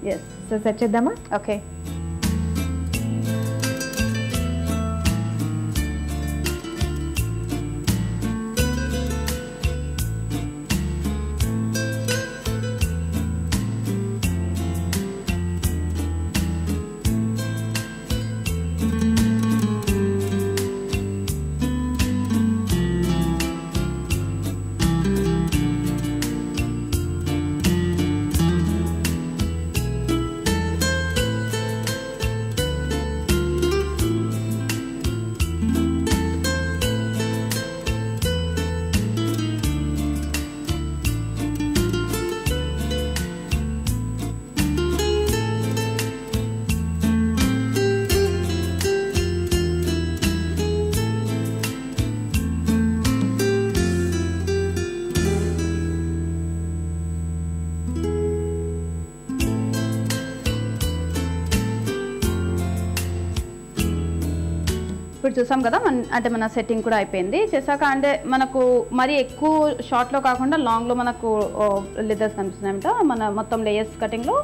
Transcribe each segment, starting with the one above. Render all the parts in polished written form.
yes. So set చేద్దామా? Okay. ఇప్పుడు చూసాం కదా అంటే మన సెట్టింగ్ కూడా అయిపోయింది. చేశాక అంటే మనకు మరి ఎక్కువ షార్ట్లో కాకుండా లాంగ్లో మనకు లెదర్స్ కనిపిస్తున్నాయంట మన మొత్తం లేయర్స్ కటింగ్లో.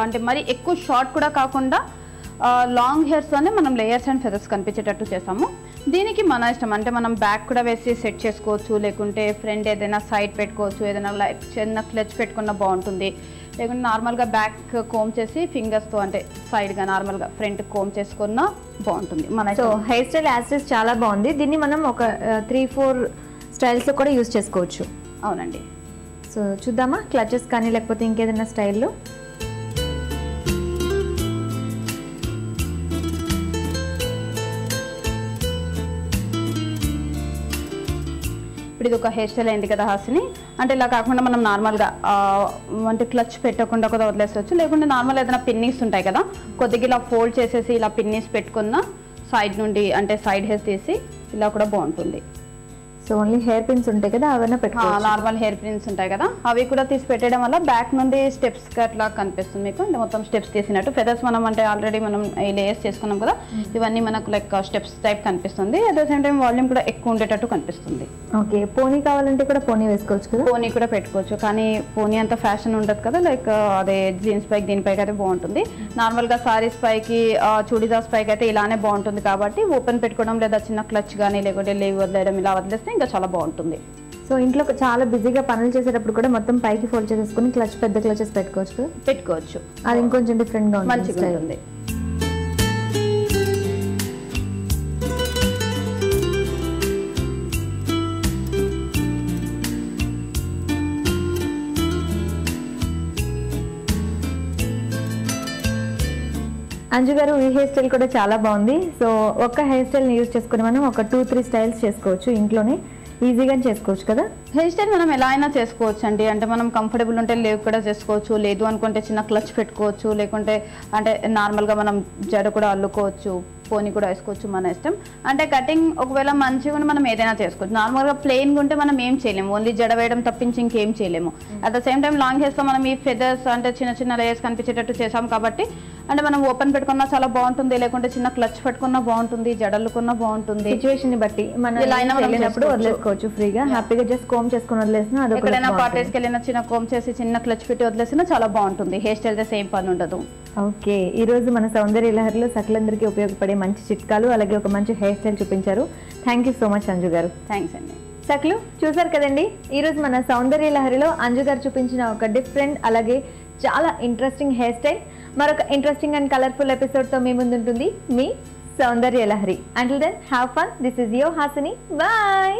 అంటే మరి ఎక్కువ షార్ట్ కూడా కాకుండా లాంగ్ హెయిర్స్తోనే మనం లేయర్స్ అండ్ ఫెదర్స్ కనిపించేటట్టు చేసాము. దీనికి మన ఇష్టం, అంటే మనం బ్యాక్ కూడా వేసి సెట్ చేసుకోవచ్చు, లేకుంటే ఫ్రంట్ ఏదైనా సైడ్ పెట్టుకోవచ్చు, ఏదైనా లైక్ చిన్న క్లచ్ పెట్టుకున్నా బాగుంటుంది, లేకుంటే నార్మల్గా బ్యాక్ కోమ్ చేసి ఫింగర్స్తో అంటే సైడ్గా నార్మల్గా ఫ్రంట్ కోమ్ చేసుకున్నా బాగుంటుంది మన. సో హెయిర్ స్టైల్ యాక్సెస్ చాలా బాగుంది. దీన్ని మనం ఒక 3-4 స్టైల్స్లో కూడా యూజ్ చేసుకోవచ్చు. అవునండి. సో చూద్దామా క్లచెస్ కానీ లేకపోతే ఇంకేదైనా స్టైల్లో? ఇప్పుడు ఇది ఒక హెయిర్ స్టైల్ అయింది కదా హాసిని. అంటే ఇలా కాకుండా మనం నార్మల్గా అంటే క్లచ్ పెట్టకుండా కూడా వదిలేసవచ్చు, లేకుంటే నార్మల్ ఏదైనా పిన్నీస్ ఉంటాయి కదా కొద్దిగా ఇలా ఫోల్డ్ చేసేసి ఇలా పిన్నీస్ పెట్టుకున్న సైడ్ నుండి అంటే సైడ్ హెయిర్ తీసి ఇలా కూడా బాగుంటుంది. సో ఓన్లీ హెయిర్ పిన్స్ ఉంటాయి కదా అవన్నీ పెట్టుకోవచ్చు. నార్మల్ హెయిర్ పిన్స్ ఉంటాయి కదా అవి కూడా తీసి పెట్టడం వల్ల బ్యాక్ నుండి స్టెప్స్ అట్లా కనిపిస్తుంది మీకు. అంటే మొత్తం స్టెప్స్ తీసినట్టు ఫెదర్స్ మనం అంటే ఆల్రెడీ మనం ఈ లేయర్స్ చేసుకున్నాం కదా ఇవన్నీ మనకు లైక్ స్టెప్స్ టైప్ కనిపిస్తుంది. At the same time volume కూడా ఎక్కువ ఉండేటట్టు కనిపిస్తుంది. ఓకే. పోనీ కావాలంటే కూడా పోనీ వేసుకోవచ్చు కదా? పోనీ కూడా పెట్టుకోవచ్చు, కానీ పోనీ అంత ఫ్యాషన్ ఉండదు కదా, లైక్ అదే జీన్స్ పైకి దీనిపైకి అయితే బాగుంటుంది. నార్మల్గా సారీస్ పైకి చూడీదార్స్ పైకి అయితే ఇలానే బాగుంటుంది కాబట్టి ఓపెన్ పెట్టుకోవడం లేదా చిన్న క్లచ్ కానీ లేకుంటే లీవ్ వదిలేయడం ఇలా వదిలేస్తే ఇంకా చాలా బాగుంటుంది. సో ఇంట్లో చాలా బిజీగా పనులు చేసేటప్పుడు కూడా మొత్తం పైకి ఫోల్డ్ చేసేసుకుని క్లచ్ పెద్ద క్లచెస్ పెట్టుకోవచ్చు కదా? పెట్టుకోవచ్చు. అది ఇంకొంచెం డిఫరెంట్గా మంచిగా ఉంటుంది. అంజు గారు ఈ హెయిర్ స్టైల్ కూడా చాలా బాగుంది. సో ఒక్క హెయిర్ స్టైల్ని యూజ్ చేసుకుని మనం ఒక 2-3 స్టైల్స్ చేసుకోవచ్చు, ఇంట్లోనే ఈజీగా చేసుకోవచ్చు కదా? హెయిర్ స్టైల్ మనం ఎలా అయినా చేసుకోవచ్చు అండి. అంటే మనం కంఫర్టబుల్ ఉంటే లేవ్ కూడా చేసుకోవచ్చు, లేదు అనుకుంటే చిన్న క్లచ్ పెట్టుకోవచ్చు, లేకుంటే అంటే నార్మల్గా మనం జడ కూడా అల్లుకోవచ్చు, పోనీ కూడా వేసుకోవచ్చు, మన ఇష్టం. అంటే కటింగ్ ఒకవేళ మంచిగా మనం ఏదైనా చేసుకోవచ్చు. నార్మల్గా ప్లెయిన్గా ఉంటే మనం ఏం చేయలేము, ఓన్లీ జడ వేయడం తప్పించి ఇంకేం చేయలేము. At the same time long హెయిర్స్లో మనం ఈ ఫెదర్స్ అంటే చిన్న చిన్న లేయర్స్ కనిపించేటట్టు చేసాం కాబట్టి అంటే మనం ఓపెన్ పెట్టుకున్నా చాలా బాగుంటుంది, లేకుంటే చిన్న క్లచ్ పెట్టుకున్నా బాగుంటుంది, జడల్లుకున్నా బాగుంటుంది. సిచ్యువేషన్ ని బట్టి మనం వెళ్ళినప్పుడు వదిలేసుకోవచ్చు ఫ్రీగా, హ్యాపీగా జస్ట్ కోమ్ చేసుకుని వదిలేసినా ఎక్కడైనా పార్టీస్కి వెళ్ళినా చిన్న కోమ్ చేసి చిన్న క్లచ్ పెట్టి వదిలేసినా చాలా బాగుంటుంది. హెయిర్ స్టైల్ సేమ్ పని ఉండదు. ఓకే. ఈ రోజు మన సౌందర్య లహరిలో సకలందరికీ ఉపయోగపడే మంచి చిట్కాలు అలాగే ఒక మంచి హెయిర్ స్టైల్ చూపించారు. Thank you so much Anju గారు. థ్యాంక్స్ అండి. సకలు చూసారు కదండి, ఈరోజు మన సౌందర్య లహరిలో అంజు గారు చూపించిన ఒక డిఫరెంట్ అలాగే చాలా ఇంట్రెస్టింగ్ హెయిర్ స్టైల్ మరొక ఇంట్రెస్టింగ్ అండ్ కలర్ఫుల్ ఎపిసోడ్తో మీ ముందుంటుంది మీ Soundarya Lahari. Until then have fun. This is your Hasini. Bye.